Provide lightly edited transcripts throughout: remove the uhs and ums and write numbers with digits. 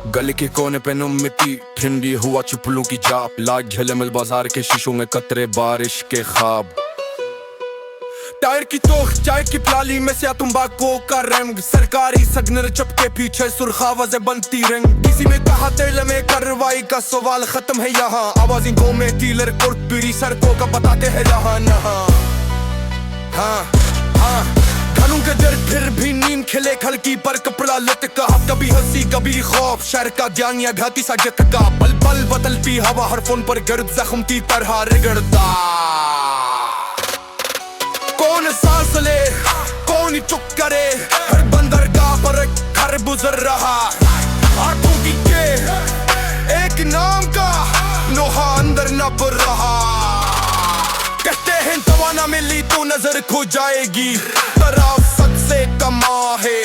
गली के कोने पे नम मिट्टी ठंडी हुआ चुपलू की चाप, लाग झलमल बाजार के शीशों में कतरे बारिश के ख्वाब। टायर की तोख चाय की प्याली में से तंबाकू का रंग, सरकारी सगनर चपके पीछे सुरखावज़ें बनती रंग। किसी में कहा तेल में कार्रवाई का सवाल खत्म है यहाँ, आवाज़ें गो में टीलर कुर्त पीरी सड़कों का बताते हैं जहाँ नहा। हाँ हाँ घरों के दर फिर भी नींद खिले खलकी पर कपड़ा लटका, कभी हंसी कभी खौफ, शहर का ध्यान या घाती सा झटका। पल पल बदलती हवा हर फोन पर गर्द जख्म की तरह रगड़ता। कौन सांस ले कौन चुप करे, हर बंदरगाह पर एक घर गुजर रहा। आंखों की के एक नाम का लोहा अंदर नब रहा। कहते हैं दवा ना मिली तो नजर खो जाएगी, तराफत से कमा है।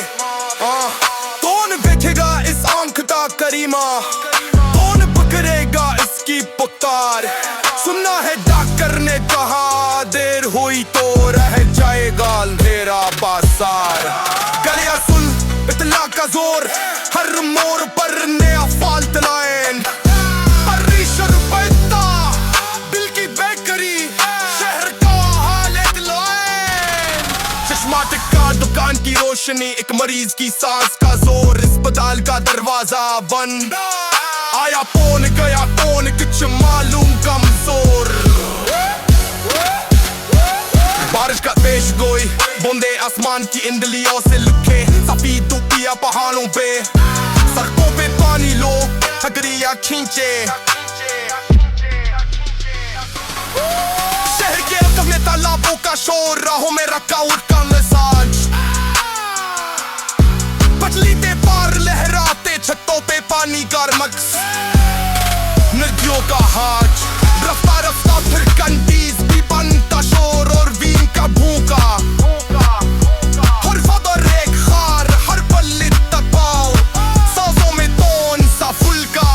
कौन बेचेगा इस आंख का करीमा, कौन पकड़ेगा इसकी पुकार। सुनना है डॉक्टर ने कहा देर हुई तो रह जाएगा अंधेरा बाजार। गलियां सुन इतला का जोर, हर मोड़ पर नया फाल्ट लाइन। परेशान पैदा दिल की बेकरी, शहर का हालत लाइन। चश्मा टिक्का दुकान की रोशनी, एक मरीज की सांस का जोर, अस्पताल का दरवाजा बंद। आया कौन गया कौन कुछ मालूम कमजोर। बारिश का पेश गोई बूंदे आसमान की इंदलियों से लिखे, सफेद टोपियां पहाड़ों पे, सड़कों पे पानी लो हगरिया खींचे। शहर के अकब में तालाबों का शोर, राहों में रकावट का मिजाज। पटली ते पार लहराते छतों पे पानी का मक्स, नदियों का हाथ। रफ्ता रफ्ता फिर कंटीज भी बनता शोर और वीन का भूखा। हर फदर एक खार, हर पल्ले दबाव, सांसों में टोन सा फुल्का।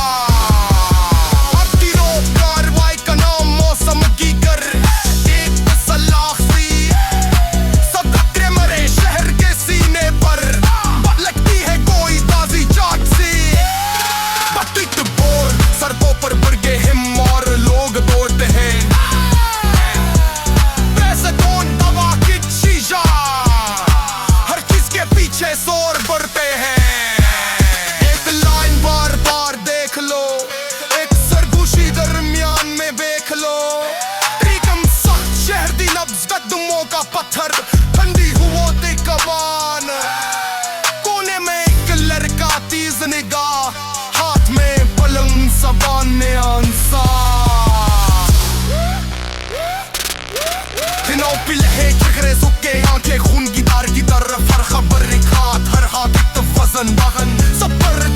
अतिरो कार्रवाई का नाम मौसम की कर, एक सलाखी सब कतरे मरे शहर के सीने पर। लगती है कोई ताजी जाग सी, बत्ती बोर सड़कों पर बुर्गे हिम और लोग दौड़ते हैं। पैसे कौन दवा की शीशा, हर चीज के पीछे शोर बढ़ते हैं। एक लाइन बार बार देख लो, एक सरगोशी दरमियान में देख लो। त्रिकम सख्त शहर दी नब्ज कदमों का पत्थर, ठंडी हुओं दी कमान। कोने में एक लड़का तीज निगाह, हाथ में पलंग सबाने दिनों पे लहे चेहरे सूखे आंखें खून की धार की तरफ, हर खबर एक हाथ हर हाथ एक वजन बहन सब पर